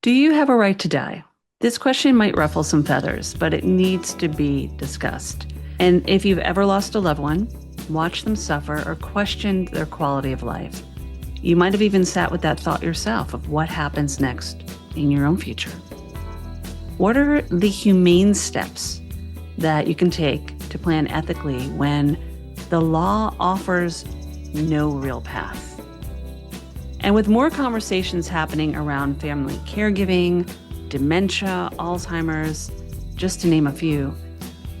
Do you have a right to die? This question might ruffle some feathers, but it needs to be discussed. And if you've ever lost a loved one, watched them suffer, or questioned their quality of life, you might have even sat with that thought yourself of what happens next in your own future. What are the humane steps that you can take to plan ethically when the law offers no real path? And with more conversations happening around family caregiving, dementia, Alzheimer's, just to name a few,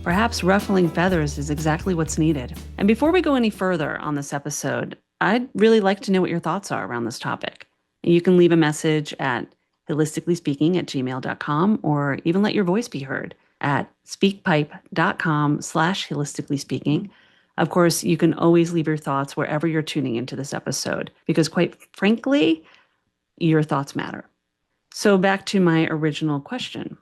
perhaps ruffling feathers is exactly what's needed. And before we go any further on this episode, I'd really like to know what your thoughts are around this topic. You can leave a message at HIListicallySpeaking@gmail.com or even let your voice be heard at speakpipe.com/HIListically Speaking. Of course, you can always leave your thoughts wherever you're tuning into this episode, because quite frankly, your thoughts matter. So back to my original question.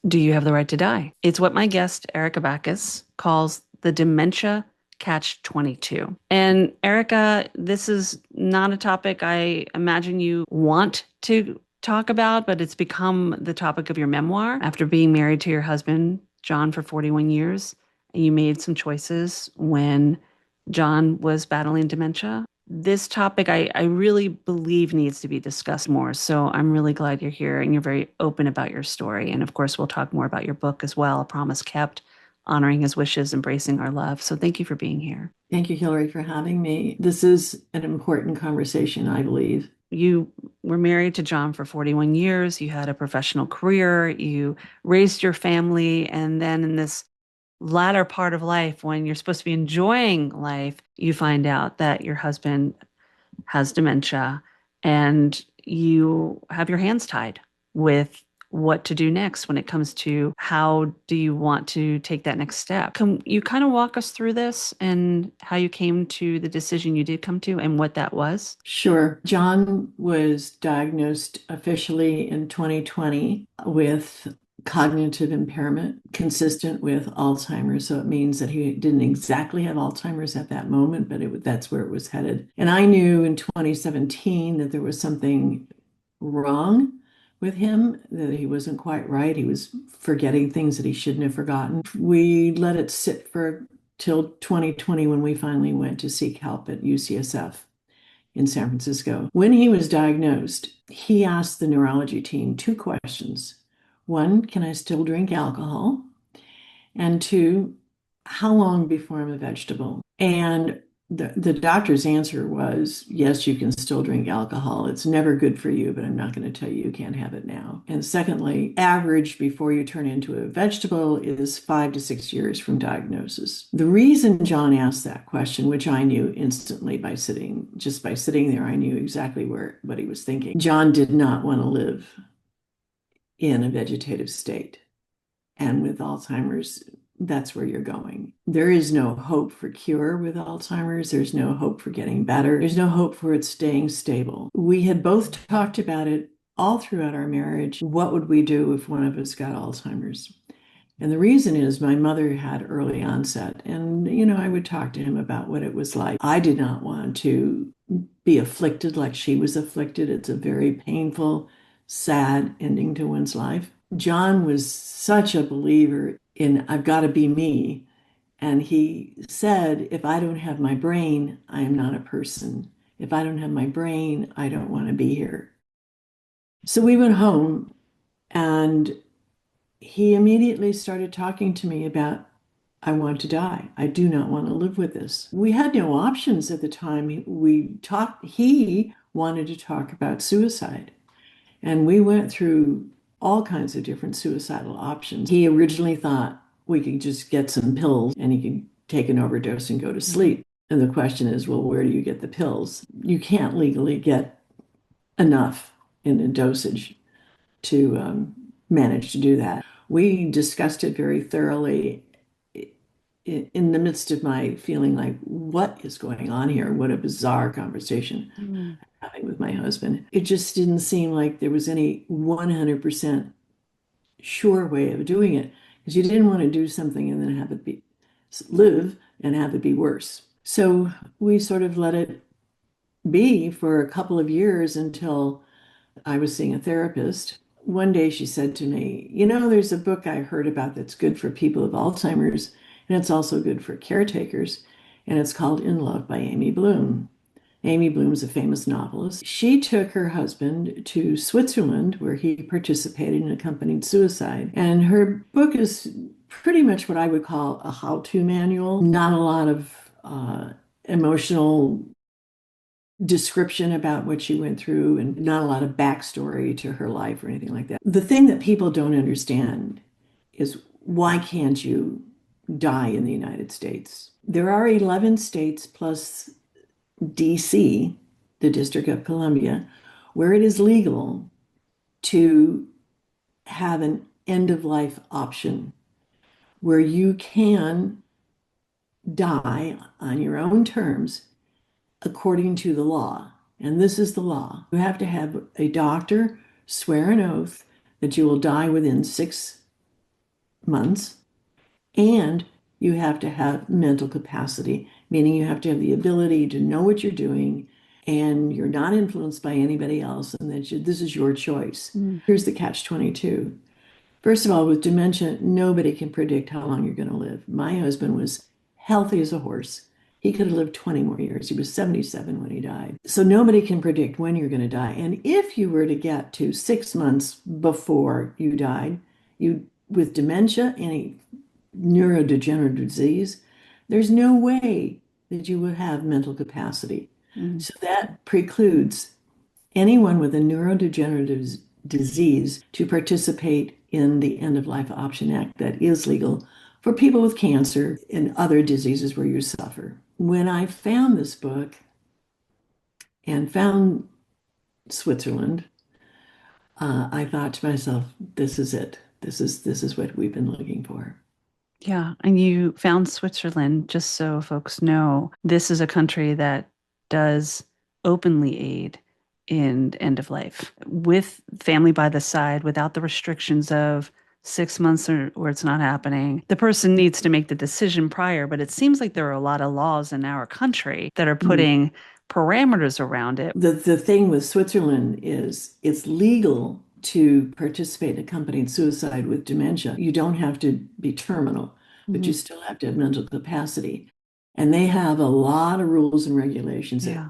Do you have the right to die? It's what my guest, Erica Baccus, calls the Dementia Catch-22. And Erica, this is not a topic I imagine you want to talk about, but it's become the topic of your memoir after being married to your husband, John, for 41 years. And you made some choices when John was battling dementia. This topic I really believe needs to be discussed more. So I'm really glad you're here and you're very open about your story. And of course, we'll talk more about your book as well, A Promise Kept, Honoring His Wishes, Embracing Our Love. So thank you for being here. Thank you, Hilary, for having me. This is an important conversation, I believe. You were married to John for 41 years. You had a professional career. You raised your family. And then in this latter part of life, when you're supposed to be enjoying life, you find out that your husband has dementia and you have your hands tied with what to do next when it comes to how do you want to take that next step. Can you kind of walk us through this and how you came to the decision you did come to and what that was? Sure. John was diagnosed officially in 2020 with cognitive impairment consistent with Alzheimer's. So it means that he didn't exactly have Alzheimer's at that moment, but that's where it was headed. And I knew in 2017 that there was something wrong with him, that he wasn't quite right. He was forgetting things that he shouldn't have forgotten. We let it sit for till 2020 when we finally went to seek help at UCSF in San Francisco. When he was diagnosed, he asked the neurology team two questions. One, can I still drink alcohol? And two, how long before I'm a vegetable? And the doctor's answer was, yes, you can still drink alcohol. It's never good for you, but I'm not going to tell you you can't have it now. And secondly, average before you turn into a vegetable is 5 to 6 years from diagnosis. The reason John asked that question, which I knew instantly by sitting there, I knew exactly what he was thinking. John did not want to live in a vegetative state. And with Alzheimer's, that's where you're going. There is no hope for cure with Alzheimer's. There's no hope for getting better. There's no hope for it staying stable. We had both talked about it all throughout our marriage. What would we do if one of us got Alzheimer's? And the reason is my mother had early onset. And, I would talk to him about what it was like. I did not want to be afflicted like she was afflicted. It's a very painful, sad ending to one's life. John was such a believer in I've got to be me. And he said, if I don't have my brain, I am not a person. If I don't have my brain, I don't want to be here. So we went home and he immediately started talking to me about, I want to die. I do not want to live with this. We had no options at the time. He wanted to talk about suicide. And we went through all kinds of different suicidal options. He originally thought we could just get some pills and he could take an overdose and go to sleep. And the question is, well, where do you get the pills? You can't legally get enough in a dosage to manage to do that. We discussed it very thoroughly in the midst of my feeling like, what is going on here? What a bizarre conversation having with my husband. It just didn't seem like there was any 100% sure way of doing it, because you didn't want to do something and then have it live and have it be worse. So we sort of let it be for a couple of years until I was seeing a therapist. one day she said to me, you know, there's a book I heard about that's good for people with Alzheimer's, and it's also good for caretakers, and it's called In Love by Amy Bloom. Amy Bloom's a famous novelist. She took her husband to Switzerland, where he participated in accompanied suicide. And her book is pretty much what I would call a how-to manual, not a lot of emotional description about what she went through and not a lot of backstory to her life or anything like that. The thing that people don't understand is why can't you die in the United States? There are 11 states plus DC, the District of Columbia, where it is legal to have an end of life option where you can die on your own terms according to the law. And this is the law. You have to have a doctor swear an oath that you will die within 6 months, and you have to have mental capacity, meaning you have to have the ability to know what you're doing and you're not influenced by anybody else, and that this is your choice. Here's the catch-22. First of all, with dementia, nobody can predict how long you're going to live. My husband was healthy as a horse. He could have lived 20 more years. He was 77 when he died. So nobody can predict when you're going to die. And if you were to get to 6 months before you died, you with dementia, any neurodegenerative disease, there's no way that you would have mental capacity. So that precludes anyone with a neurodegenerative disease to participate in the End of Life Option Act that is legal for people with cancer and other diseases where you suffer. When I found this book and found Switzerland, I thought to myself, this is it. This is what we've been looking for. Yeah. And you found Switzerland, just so folks know, this is a country that does openly aid in end of life with family by the side, without the restrictions of 6 months or where it's not happening. The person needs to make the decision prior, but it seems like there are a lot of laws in our country that are putting parameters around it. The thing with Switzerland is it's legal to participate in accompanied suicide with dementia. You don't have to be terminal, but you still have to have mental capacity. And they have a lot of rules and regulations. Yeah.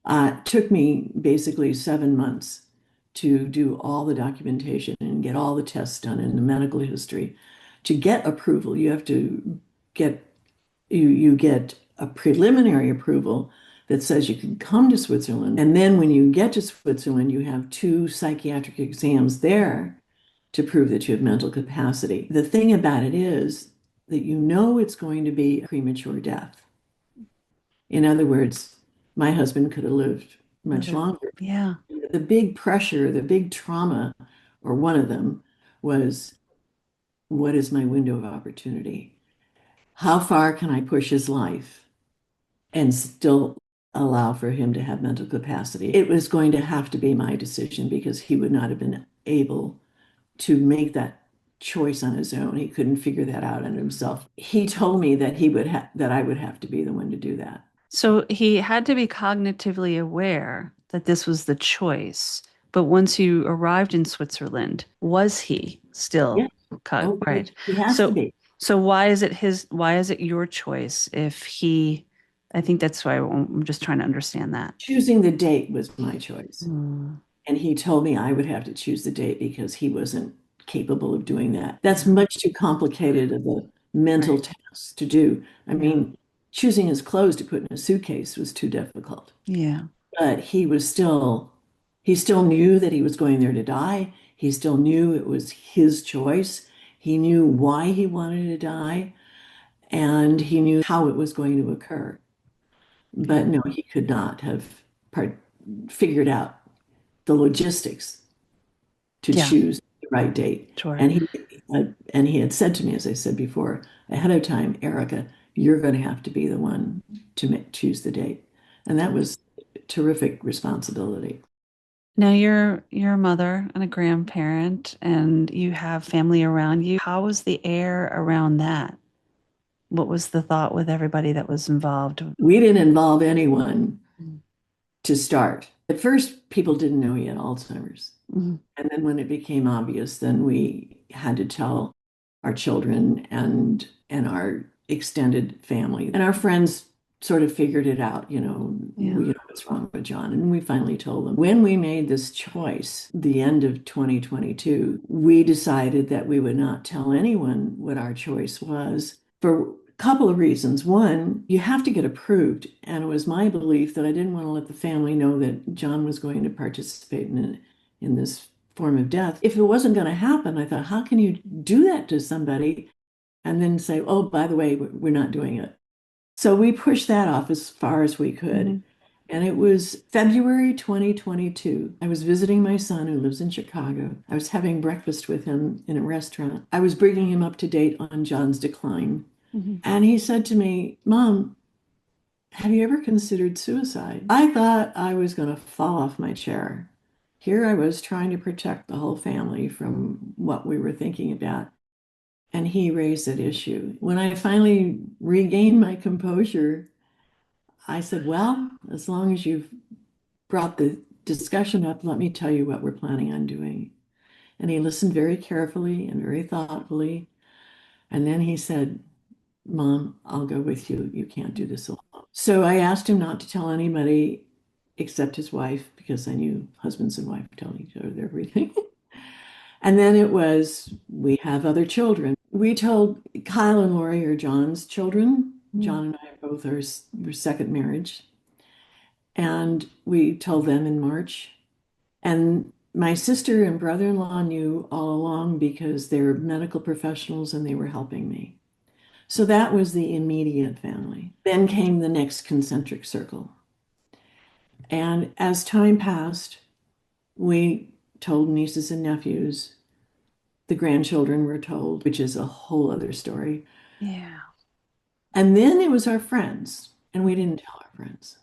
It took me basically 7 months to do all the documentation and get all the tests done in the medical history. To get approval, you have to get you get a preliminary approval that says you can come to Switzerland. And then when you get to Switzerland, you have 2 psychiatric exams there to prove that you have mental capacity. The thing about it is that you know it's going to be a premature death. In other words, my husband could have lived much longer. Yeah. The big pressure, the big trauma, or one of them, was what is my window of opportunity? How far can I push his life and still allow for him to have mental capacity? It was going to have to be my decision because he would not have been able to make that choice on his own. He couldn't figure that out on himself. He told me that that I would have to be the one to do that. So he had to be cognitively aware that this was the choice. But once you arrived in Switzerland, was he still Oh, right? he has to be. So why is it your choice if he, I think that's why I'm just trying to understand that. Choosing the date was my choice. Mm. And he told me I would have to choose the date because he wasn't capable of doing that. That's much too complicated of a mental task to do. I mean, choosing his clothes to put in a suitcase was too difficult. Yeah. But he still knew that he was going there to die. He still knew it was his choice. He knew why he wanted to die, and he knew how it was going to occur. But no, he could not have figured out the logistics to choose the right date. Sure. And he had said to me, as I said before, ahead of time, Erica, you're going to have to be the one to choose the date. And that was a terrific responsibility. Now you're a mother and a grandparent and you have family around you. How was the air around that? What was the thought with everybody that was involved? We didn't involve anyone to start. At first, people didn't know he had Alzheimer's. Mhm. And then when it became obvious, then we had to tell our children and our extended family. And our friends sort of figured it out, Yeah. we know what's wrong with John. And we finally told them. When we made this choice, the end of 2022, we decided that we would not tell anyone what our choice was for a couple of reasons. One, you have to get approved. And it was my belief that I didn't want to let the family know that John was going to participate in this form of death. If it wasn't going to happen, I thought, how can you do that to somebody and then say, oh, by the way, we're not doing it? So we pushed that off as far as we could. Mhm. And it was February 2022. I was visiting my son who lives in Chicago. I was having breakfast with him in a restaurant. I was bringing him up to date on John's decline. Mhm. And he said to me, Mom, have you ever considered suicide? I thought I was going to fall off my chair. Here I was trying to protect the whole family from what we were thinking about. And he raised that issue. When I finally regained my composure, I said, well, as long as you've brought the discussion up, let me tell you what we're planning on doing. And he listened very carefully and very thoughtfully. And then he said, Mom, I'll go with you. You can't do this alone. So I asked him not to tell anybody except his wife because I knew husbands and wife tell each other everything. And then it was, we have other children. We told Kyle and Lori are John's children. Mhm. John and I both were second marriage. And we told them in March. And my sister and brother-in-law knew all along because they're medical professionals and they were helping me. So that was the immediate family. Then came the next concentric circle. And as time passed, we told nieces and nephews. The grandchildren were told, which is a whole other story. Yeah. And then it was our friends, and we didn't tell our friends.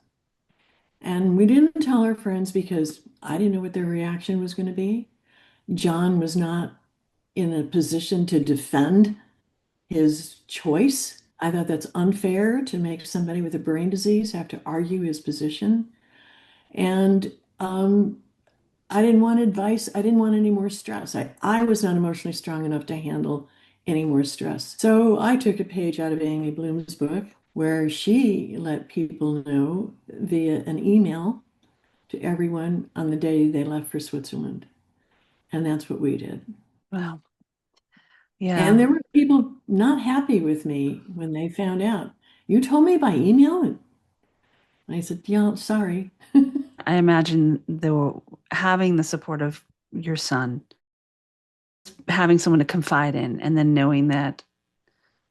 And we didn't tell our friends because I didn't know what their reaction was going to be. John was not in a position to defend his choice. I thought that's unfair to make somebody with a brain disease have to argue his position. And I didn't want advice. I didn't want any more stress. I was not emotionally strong enough to handle any more stress. So I took a page out of Amy Bloom's book where she let people know via an email to everyone on the day they left for Switzerland. And that's what we did. Wow. And Yeah. there were people not happy with me when they found out. You told me by email? And I said, yeah, sorry. I imagine having the support of your son, having someone to confide in, and then knowing that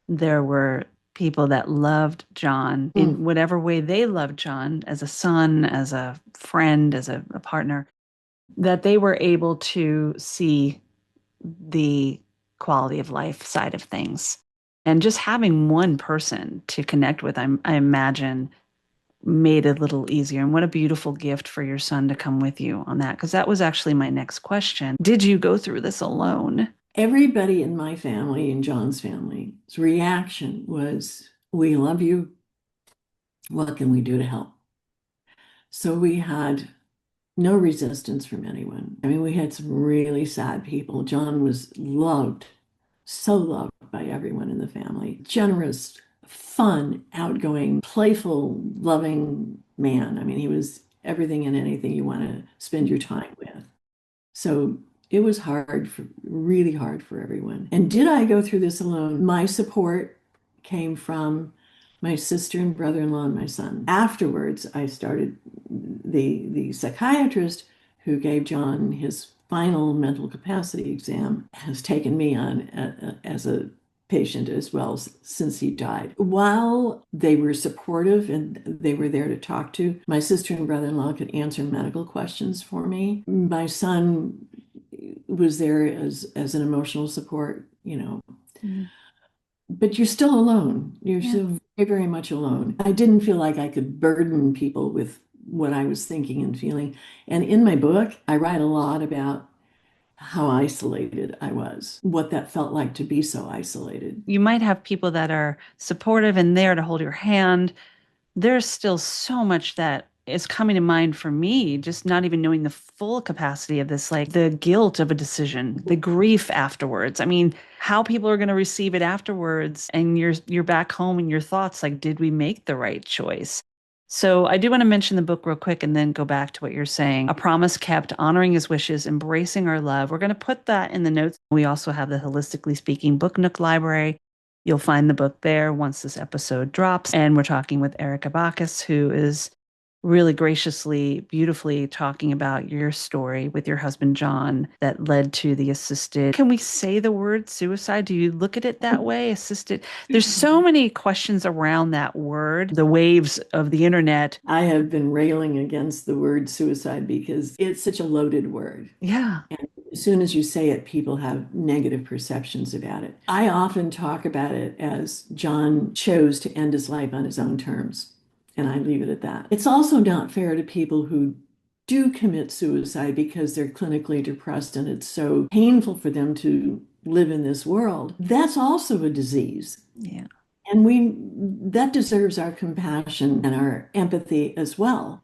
there were people that loved John in Mm. whatever way they loved John as a son, as a friend, as a partner, that they were able to see the quality of life side of things. And just having one person to connect with, I imagine, made it a little easier. And what a beautiful gift for your son to come with you on that, because that was actually my next question. Did you go through this alone? Everybody in my family and John's family's reaction was, we love you. What can we do to help? So we had no resistance from anyone. I mean, we had some really sad people. John was loved, so loved by everyone in the family. Generous, fun, outgoing, playful, loving man. I mean, he was everything and anything you want to spend your time with. So it was really hard for everyone. And did I go through this alone? My support came from my sister and brother-in-law and my son. Afterwards, I started the psychiatrist who gave John his final mental capacity exam has taken me on as a patient as well since he died. While they were supportive and they were there to talk to, my sister and brother-in-law could answer medical questions for me. My son was there as an emotional support, Mhm. but you're still alone. You're Yeah. still very, very much alone. I didn't feel like I could burden people with what I was thinking and feeling. And in my book, I write a lot about how isolated I was, what that felt like to be so isolated. You might have people that are supportive and there to hold your hand. There's still so much that is coming to mind for me, just not even knowing the full capacity of this, like the guilt of a decision, the grief afterwards. I mean, how people are going to receive it afterwards, and you're back home in your thoughts, like, did we make the right choice? So I do want to mention the book real quick and then go back to what you're saying. A Promise Kept, Honoring His Wishes, Embracing Our Love. We're going to put that in the notes. We also have the Holistically Speaking Book Nook Library. You'll find the book there once this episode drops. And we're talking with Erica Baccus, who is really graciously, beautifully talking about your story with your husband, John, that led to the assisted. Can we say the word suicide? Do you look at it that way? Assisted. There's so many questions around that word, the waves of the internet. I have been railing against the word suicide because it's such a loaded word. Yeah. And as soon as you say it, people have negative perceptions about it. I often talk about it as John chose to end his life on his own terms, and I leave it at that. It's also not fair to people who do commit suicide because they're clinically depressed and it's so painful for them to live in this world. That's also a disease. Yeah. And that deserves our compassion and our empathy as well.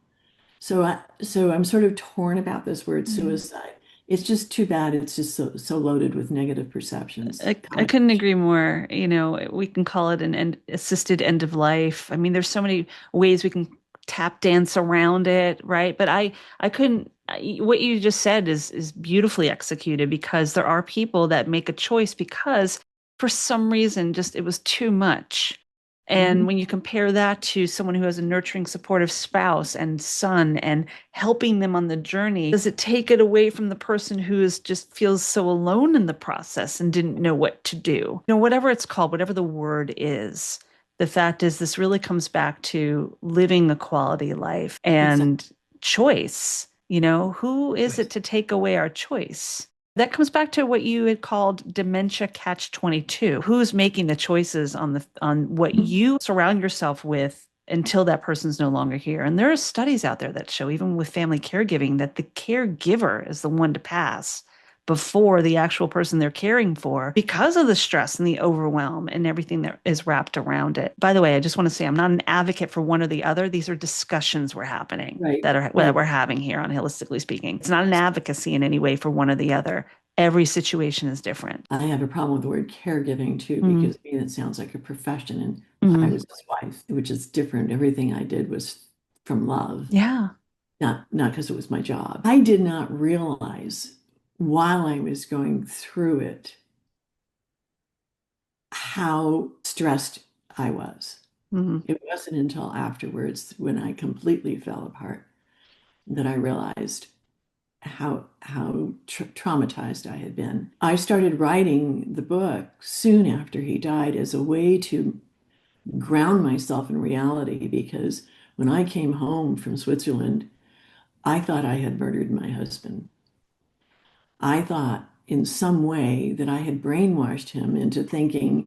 So I'm sort of torn about this word suicide. It's just too bad it's just so loaded with negative perceptions. I couldn't agree more. You know, we can call it an assisted end of life. I mean, there's so many ways we can tap dance around it, right? But I couldn't. What you just said is beautifully executed, because there are people that make a choice because for some reason just it was too much. And when you compare that to someone who has a nurturing, supportive spouse and son and helping them on the journey, does it take it away from the person who is just feels so alone in the process and didn't know what to do? You know, whatever it's called, whatever the word is, the fact is this really comes back to living a quality life and choice. You know, who is it to take away our choice? That comes back to what you had called Dementia Catch-22. Who's making the choices on what you surround yourself with until that person's no longer here? And there are studies out there that show, even with family caregiving, that the caregiver is the one to pass before the actual person they're caring for, because of the stress and the overwhelm and everything that is wrapped around it. By the way, I just want to say I'm not an advocate for one or the other. These are discussions we're happening that we're having here on Holistically Speaking. It's not an advocacy in any way for one or the other. Every situation is different. I have a problem with the word caregiving too, because to me it sounds like a profession, and I was his wife, which is different. Everything I did was from love. Yeah. Not because it was my job. I did not realize while I was going through it how stressed I was. It wasn't until afterwards, when I completely fell apart, that I realized how traumatized I had been. I started writing the book soon after he died as a way to ground myself in reality, because when I came home from Switzerland, I thought I had murdered my husband. I thought in some way that I had brainwashed him into thinking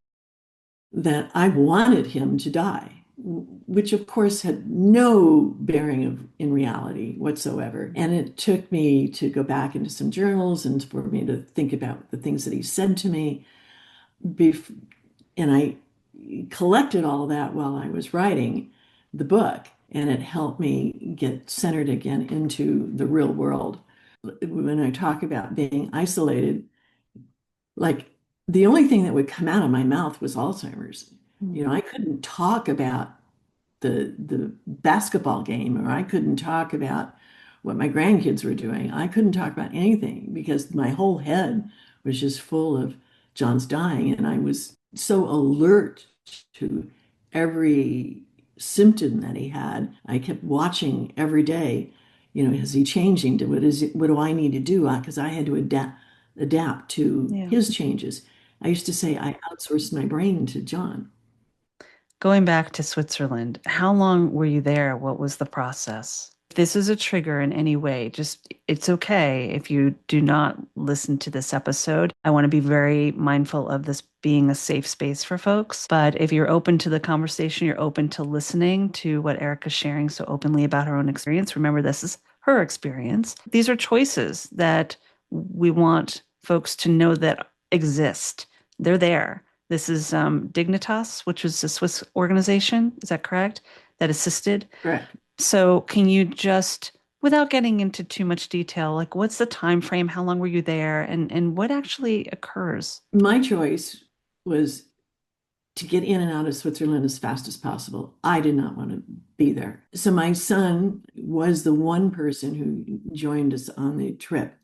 that I wanted him to die, which of course had no bearing in reality whatsoever. And it took me to go back into some journals and for me to think about the things that he said to me. And I collected all that while I was writing the book, and it helped me get centered again into the real world. When I talk about being isolated, like the only thing that would come out of my mouth was Alzheimer's. You know, I couldn't talk about the basketball game, or I couldn't talk about what my grandkids were doing. I couldn't talk about anything because my whole head was just full of John's dying, and I was so alert to every symptom that he had. I kept watching every day, you know, is he changing? What do I need to do? Because I had to adapt to his changes. I used to say I outsourced my brain to John. Going back to Switzerland, how long were you there? What was the process? If this is a trigger in any way, just it's okay if you do not listen to this episode. I want to be very mindful of this being a safe space for folks. But if you're open to the conversation, you're open to listening to what Erica's sharing so openly about her own experience. Remember, this is her experience. These are choices that we want folks to know that exist. They're there. This is Dignitas, which is a Swiss organization. Is that correct? That assisted. Correct. So can you just, without getting into too much detail, like what's the time frame? How long were you there? And what actually occurs? My choice was to get in and out of Switzerland as fast as possible. I did not want to be there. So my son was the one person who joined us on the trip,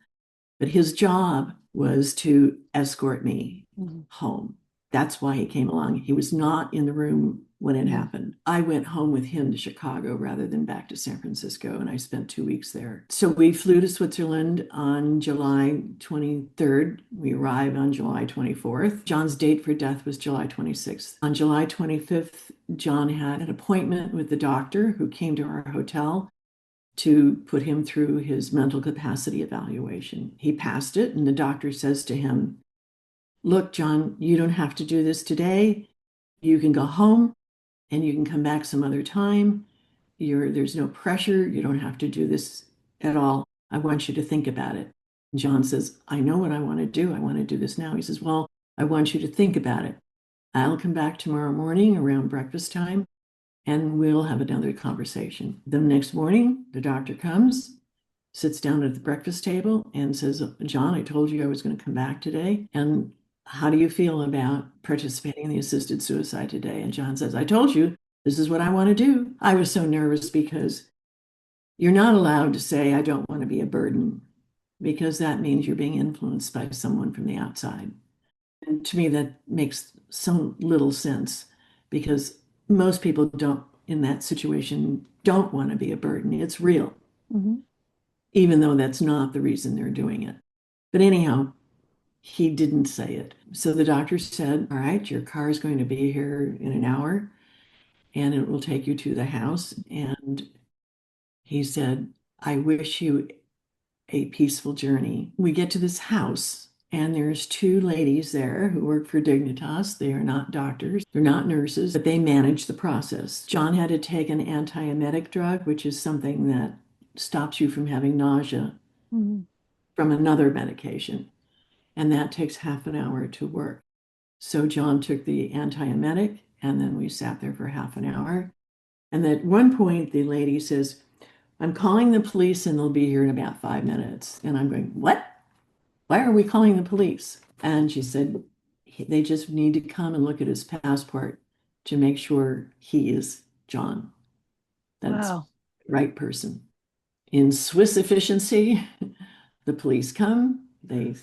but his job was to escort me Mhm. home. That's why he came along. He was not in the room when it Mhm. happened. I went home with him to Chicago rather than back to San Francisco, and I spent 2 weeks there. So we flew to Switzerland on July 23rd. We arrived on July 24th. John's date for death was July 26th. On July 25th, John had an appointment with the doctor who came to our hotel to put him through his mental capacity evaluation. He passed it, and the doctor says to him, "Look, John, you don't have to do this today. You can go home and you can come back some other time. There's no pressure. You don't have to do this at all. I want you to think about it." John says, "I know what I want to do. I want to do this now." He says, "Well, I want you to think about it. I'll come back tomorrow morning around breakfast time and we'll have another conversation." The next morning, the doctor comes, sits down at the breakfast table and says, "John, I told you I was going to come back today. And how do you feel about participating in the assisted suicide today?" And John says, "I told you this is what I want to do." I was so nervous because you're not allowed to say, "I don't want to be a burden," because that means you're being influenced by someone from the outside. And to me, that makes so little sense because most people don't, in that situation, don't want to be a burden. It's real, Mhm. even though that's not the reason they're doing it. But anyhow, he didn't say it. So the doctor said, "All right, your car is going to be here in an hour and it will take you to the house." And he said, "I wish you a peaceful journey." We get to this house, and there's two ladies there who work for Dignitas. They are not doctors, they're not nurses, but they manage the process. John had to take an antiemetic drug, which is something that stops you from having nausea Mhm. from another medication, and that takes half an hour to work. So John took the antiemetic, and then we sat there for half an hour. And at one point, the lady says, "I'm calling the police and they'll be here in about 5 minutes." And I'm going, "What? Why are we calling the police?" And she said, "They just need to come and look at his passport to make sure he is John. That's Wow. the right person." In Swiss efficiency, the police come, they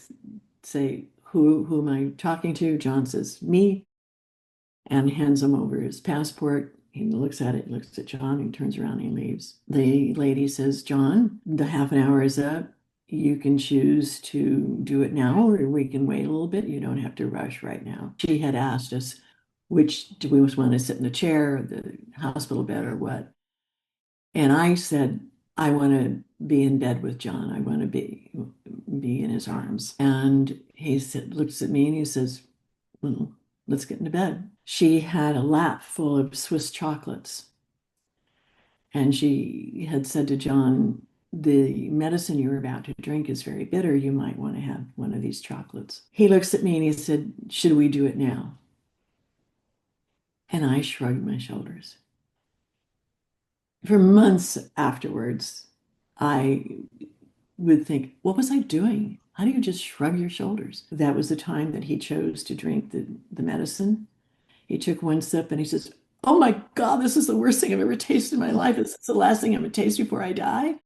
say, who am I talking to?" John says, "Me," and hands him over his passport. He looks at it, looks at John, and turns around and he leaves. The lady says, "John, the half an hour is up. You can choose to do it now, or we can wait a little bit. You don't have to rush right now." She had asked us, which do we want to sit in the chair, the hospital bed, or what? And I said, "I want to be in bed with John. I want to be in his arms." And he said, looks at me and he says, "Well, let's get into bed." She had a lap full of Swiss chocolates. And she had said to John, "The medicine you're about to drink is very bitter. You might want to have one of these chocolates." He looks at me and he said, "Should we do it now?" And I shrugged my shoulders. For months afterwards, I would think, what was I doing? How do you just shrug your shoulders? That was the time that he chose to drink the medicine. He took one sip and he says, "Oh my God, this is the worst thing I've ever tasted in my life. This is the last thing I'm going to taste before I die."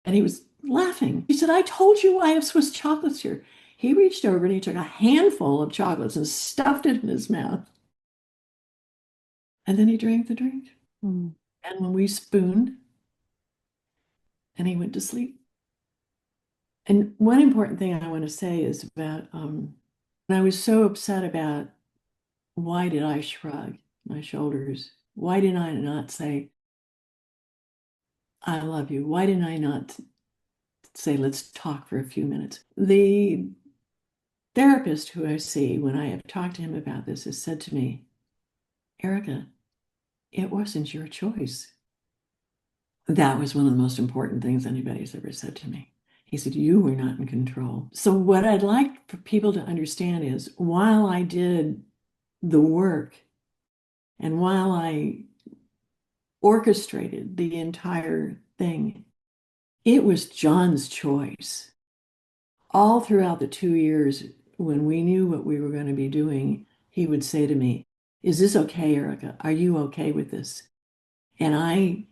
And he was laughing. He said, "I told you I have Swiss chocolates here." He reached over and he took a handful of chocolates and stuffed it in his mouth. And then he drank the drink. Mm. And when we spooned, and he went to sleep. And one important thing I want to say is about when I was so upset about why did I shrug my shoulders? Why did I not say, "I love you"? Why didn't I not say, "Let's talk for a few minutes"? The therapist who I see when I have talked to him about this has said to me, "Erica, it wasn't your choice." That was one of the most important things anybody's ever said to me. He said, "You were not in control." So, what I'd like for people to understand is while I did the work and while I orchestrated the entire thing. It was John's choice. All throughout the 2 years when we knew what we were going to be doing, he would say to me, "Is this okay, Erica? Are you okay with this?" And I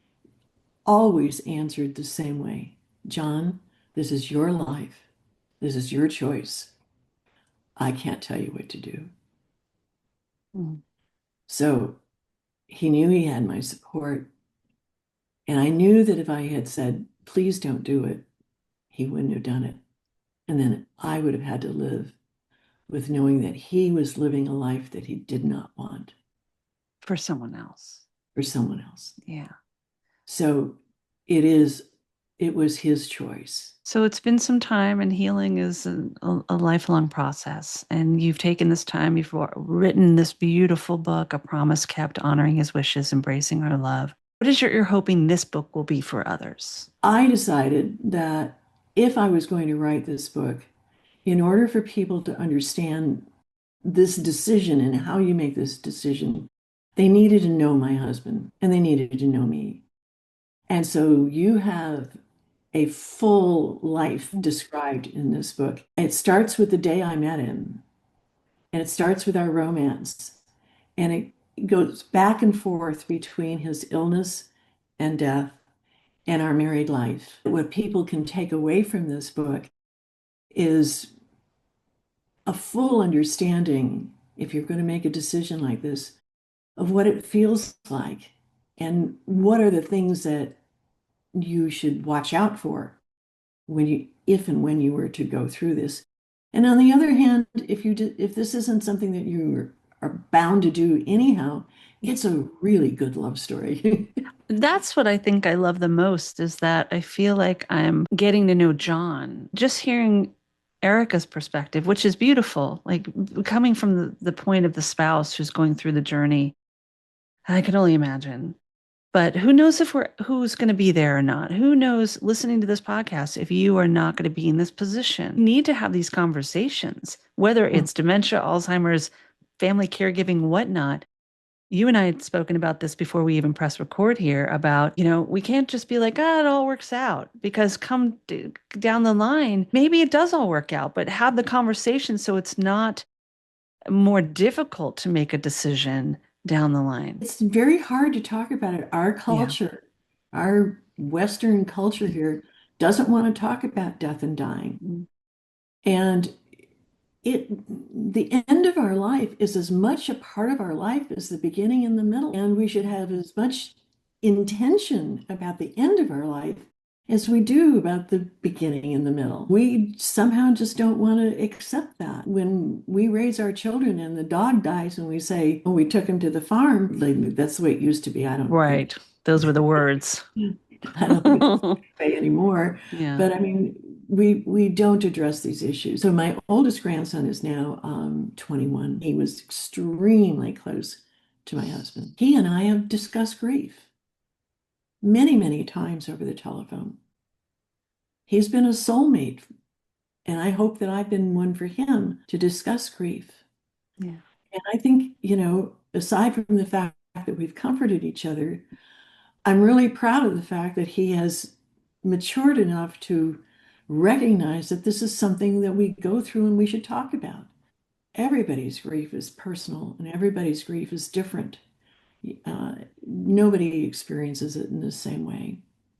always answered the same way. John, this is your life. This is your choice. I can't tell you what to do. Mm. So he knew he had my support. And I knew that if I had said, please don't do it, he wouldn't have done it. And then I would have had to live with knowing that he was living a life that he did not want For someone else. for someone else. Yeah. So it was his choice. So it's been some time, and healing is a lifelong process. And you've taken this time, you've written this beautiful book, A Promise Kept, Honoring His Wishes, Embracing Our Love. What is you're hoping this book will be for others? I decided that if I was going to write this book, in order for people to understand this decision and how you make this decision, they needed to know my husband and they needed to know me. And so you have a full life described in this book. It starts with the day I met him, and it starts with our romance, and it goes back and forth between his illness and death and our married life. What people can take away from this book is a full understanding, if you're going to make a decision like this, of what it feels like and what are the things that you should watch out for when you, if and when you were to go through this. And on the other hand, if this isn't something that you are bound to do anyhow, it's a really good love story. That's what I think I love the most, is that I feel like I'm getting to know John. Just hearing Erica's perspective, which is beautiful, like coming from the point of the spouse who's going through the journey, I can only imagine. But who knows if who's going to be there or not? Who knows, listening to this podcast, if you are not going to be in this position? You need to have these conversations, whether it's dementia, Alzheimer's, family caregiving, whatnot. You and I had spoken about this before we even press record here about, we can't just be like, it all works out, because down the line, maybe it does all work out, but have the conversation so it's not more difficult to make a decision down the line. It's very hard to talk about it. Our culture, our Western culture here doesn't want to talk about death and dying. And the end of our life is as much a part of our life as the beginning and the middle. And we should have as much intention about the end of our life as we do about the beginning and the middle. We somehow just don't want to accept that. When we raise our children and the dog dies and we say, oh, we took him to the farm, like, that's the way it used to be. I don't Right. think. Those were the words. I don't think it's that way anymore. Yeah. But I mean, we don't address these issues. So my oldest grandson is now 21. He was extremely close to my husband. He and I have discussed grief many, many times over the telephone. He's been a soulmate, and I hope that I've been one for him to discuss grief. Yeah. And I think, aside from the fact that we've comforted each other, I'm really proud of the fact that he has matured enough to recognize that this is something that we go through and we should talk about. Everybody's grief is personal and everybody's grief is different. Nobody experiences it in the same way.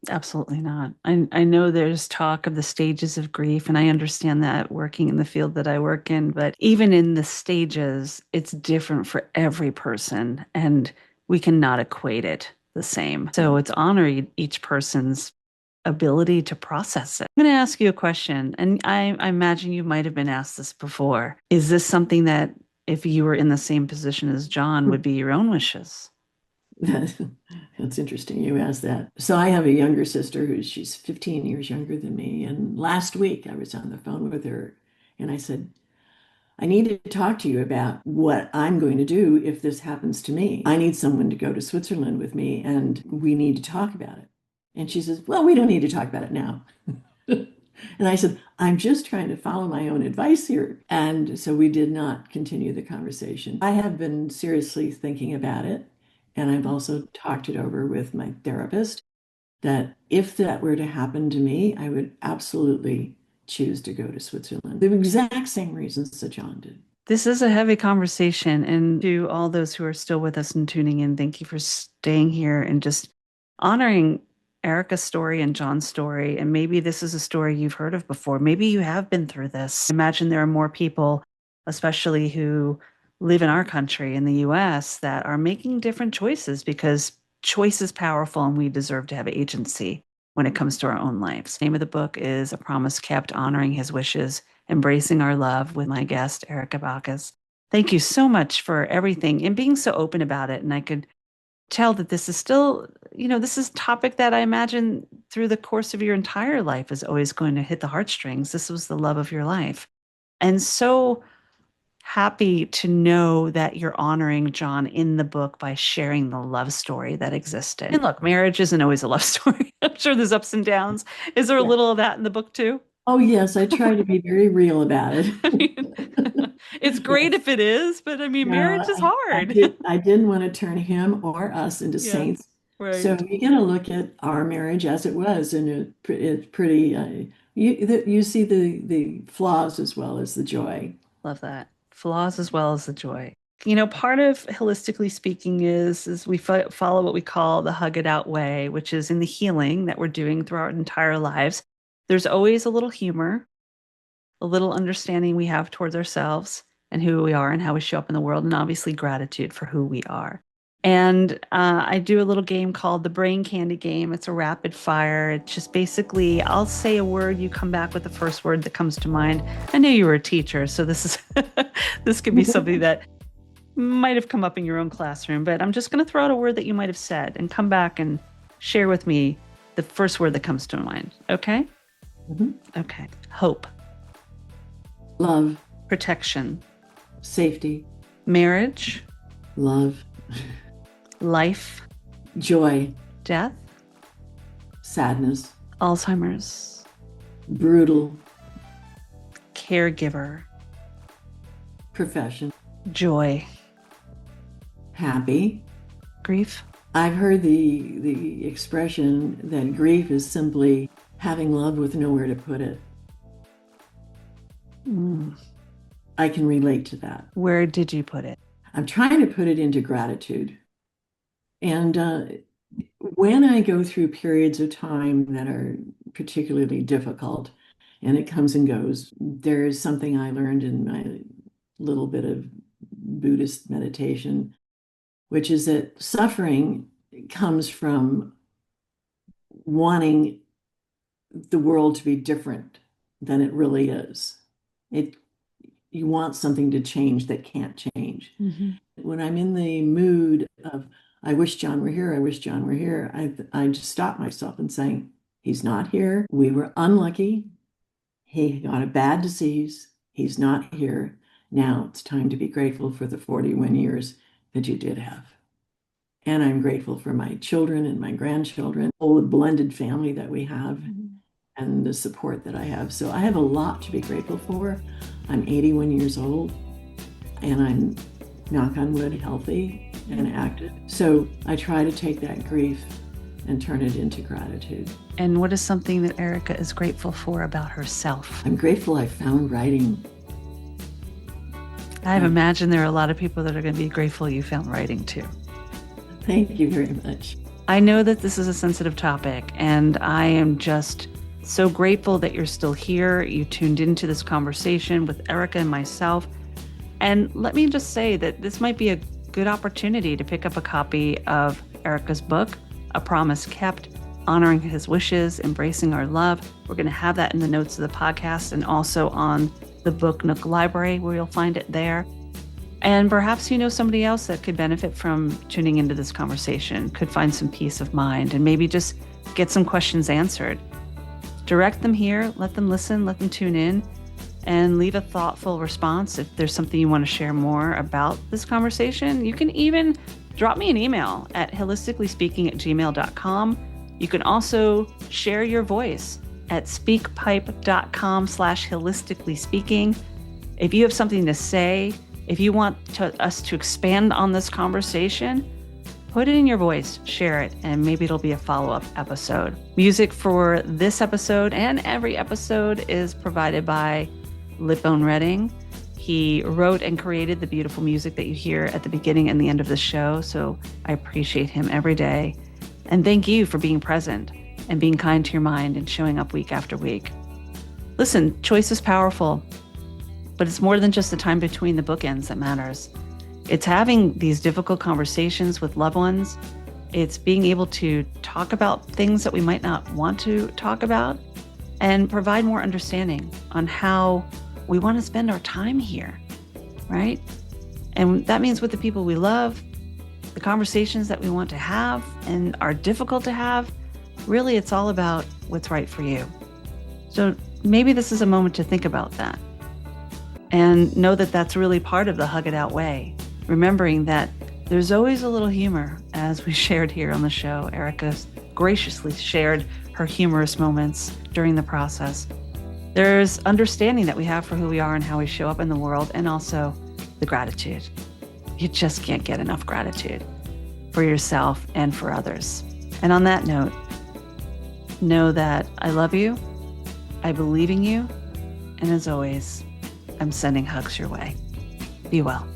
Absolutely not. I know there's talk of the stages of grief, and I understand that working in the field that I work in, but even in the stages, it's different for every person, and we cannot equate it the same. So it's honoring each person's ability to process it. I'm going to ask you a question, and I imagine you might have been asked this before. Is this something that, if you were in the same position as John, would be your own wishes? That's interesting you asked that. So I have a younger sister she's 15 years younger than me. And last week I was on the phone with her and I said, I need to talk to you about what I'm going to do if this happens to me. I need someone to go to Switzerland with me and we need to talk about it. And she says, well, we don't need to talk about it now. And I said, I'm just trying to follow my own advice here. And so we did not continue the conversation. I have been seriously thinking about it. And I've also talked it over with my therapist that if that were to happen to me, I would absolutely choose to go to Switzerland. The exact same reasons that John did. This is a heavy conversation. And to all those who are still with us and tuning in, thank you for staying here and just honoring Erica's story and John's story. And maybe this is a story you've heard of before. Maybe you have been through this. Imagine there are more people, especially who live in our country, in the US, that are making different choices because choice is powerful and we deserve to have agency when it comes to our own lives. The name of the book is A Promise Kept, Honoring His Wishes, Embracing Our Love, with my guest, Erica Baccus. Thank you so much for everything and being so open about it. And I could tell that this is still, this is a topic that I imagine through the course of your entire life is always going to hit the heartstrings. This was the love of your life. And so happy to know that you're honoring John in the book by sharing the love story that existed. And look, marriage isn't always a love story. I'm sure there's ups and downs. Is there a little of that in the book too? Oh, yes, I try to be very real about it. I mean, it's great if it is, but I mean, marriage is hard. I didn't want to turn him or us into saints. Right. So you get to look at our marriage as it was, and it's pretty, you see the flaws as well as the joy. Love that. Flaws as well as the joy. Part of Holistically Speaking is we follow what we call the hug it out way, which is in the healing that we're doing through our entire lives. There's always a little humor, a little understanding we have towards ourselves and who we are and how we show up in the world, and obviously gratitude for who we are. And I do a little game called the Brain Candy Game. It's a rapid fire. It's just basically, I'll say a word, you come back with the first word that comes to mind. I know you were a teacher, so this is this could be something that might have come up in your own classroom, but I'm just going to throw out a word that you might have said and come back and share with me the first word that comes to mind. Okay? Mm-hmm. Okay. Hope. Love. Protection. Safety. Marriage. Love. Life. Joy. Death. Sadness. Alzheimer's. Brutal. Caregiver. Profession. Joy. Happy. Grief. I've heard the expression that grief is simply having love with nowhere to put it. I can relate to that. Where did you put it? I'm trying to put it into gratitude. And when I go through periods of time that are particularly difficult, and it comes and goes, there is something I learned in my little bit of Buddhist meditation, which is that suffering comes from wanting the world to be different than it really is. You want something to change that can't change. Mm-hmm. When I'm in the mood of, I wish John were here, I wish John were here, I just stop myself and saying, he's not here. We were unlucky. He got a bad disease. He's not here. Now it's time to be grateful for the 41 years that you did have. And I'm grateful for my children and my grandchildren, all the blended family that we have. Mm-hmm. And the support that I have. So I have a lot to be grateful for. I'm 81 years old and I'm, knock on wood, healthy and active. So I try to take that grief and turn it into gratitude. And what is something that Erica is grateful for about herself? I'm grateful I found writing. I imagine there are a lot of people that are going to be grateful you found writing too. Thank you very much. I know that this is a sensitive topic and I am just so grateful that you're still here. You tuned into this conversation with Erica and myself. And let me just say that this might be a good opportunity to pick up a copy of Erica's book, A Promise Kept, Honoring His Wishes, Embracing Our Love. We're going to have that in the notes of the podcast and also on the Book Nook Library, where you'll find it there. And perhaps you know somebody else that could benefit from tuning into this conversation, could find some peace of mind and maybe just get some questions answered. Direct them here, let them listen, let them tune in, and leave a thoughtful response. If there's something you want to share more about this conversation, you can even drop me an email at HIListicallyspeaking@gmail.com. You can also share your voice at speakpipe.com/HIListicallyspeaking. If you have something to say, if you want us to expand on this conversation, put it in your voice, share it, and maybe it'll be a follow-up episode. Music for this episode and every episode is provided by Lipbone Redding. He wrote and created the beautiful music that you hear at the beginning and the end of the show, so I appreciate him every day. And thank you for being present and being kind to your mind and showing up week after week. Listen, choice is powerful, but it's more than just the time between the bookends that matters. It's having these difficult conversations with loved ones. It's being able to talk about things that we might not want to talk about and provide more understanding on how we want to spend our time here, right? And that means with the people we love, the conversations that we want to have and are difficult to have. Really, it's all about what's right for you. So maybe this is a moment to think about that and know that that's really part of the hug it out way. Remembering that there's always a little humor, as we shared here on the show. Erica graciously shared her humorous moments during the process. There's understanding that we have for who we are and how we show up in the world, and also the gratitude. You just can't get enough gratitude for yourself and for others. And on that note, know that I love you, I believe in you, and as always, I'm sending hugs your way. Be well.